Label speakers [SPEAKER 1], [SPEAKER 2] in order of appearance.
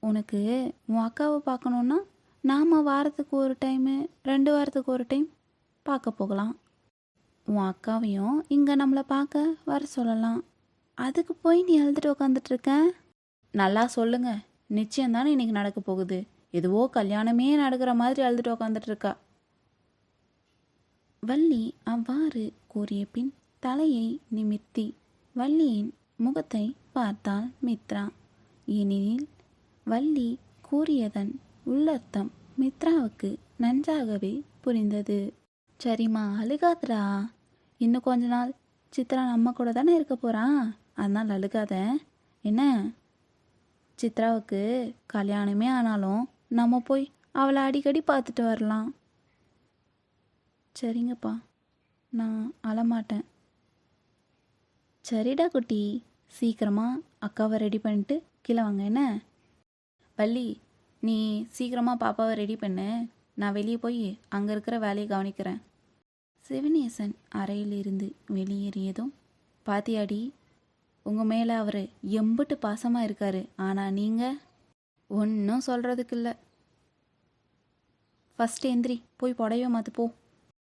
[SPEAKER 1] உனக்கு உன் அக்காவை பார்க்கணுன்னா நாம் வாரத்துக்கு ஒரு டைமு 2 வாரத்துக்கு ஒரு டைம் பார்க்க போகலாம். உன் அக்காவையும் இங்கே நம்மளை பார்க்க வர சொல்லலாம். அதுக்கு போய் நீ அழுதுட்டு உக்காந்துட்ருக்க. நல்லா சொல்லுங்க, நிச்சயம் தானே இன்னைக்கு நடக்க போகுது. எதுவோ கல்யாணமே நடக்கிற மாதிரி அழுதுட்டு உக்காந்துட்ருக்கா. வள்ளி அவ்வாறு கூறிய பின் தலையை நிமிர்த்தி வள்ளியின் முகத்தை பார்த்தாள் மித்ரா. ஏனெனில் வள்ளி கூறியதன் உள்ளர்த்தம் மித்ராவுக்கு நன்றாகவே புரிந்தது. சரிம்மா, அழுகாதடா. இன்னும் கொஞ்ச நாள் சித்ரா நம்ம கூட தானே இருக்க போகிறான், அதனால் அழுகாத என்ன. சித்ராவுக்கு கல்யாணமே ஆனாலும் நம்ம போய் அவளை அடிக்கடி பார்த்துட்டு வரலாம். சரிங்கப்பா, நான் அழமாட்டேன். சரிடா குட்டி, சீக்கிரமாக அக்காவை ரெடி பண்ணிட்டு கீழே வாங்க என்ன. வள்ளி, நீ சீக்கிரமாக பாப்பாவை ரெடி பண்ணு, நான் வெளியே போய் அங்கே இருக்கிற வேலையை கவனிக்கிறேன். சிவனேசன் அறையிலிருந்து வெளியேறியதும், பாத்தியாடி, உங்கள் மேலே அவர் எம்பிட்டு பாசமாக இருக்காரு, ஆனால் நீங்கள் ஒன்றும் சொல்கிறதுக்கு இல்லை. ஃபஸ்ட்டு எந்திரி, போய் புடவைய மாற்று போ.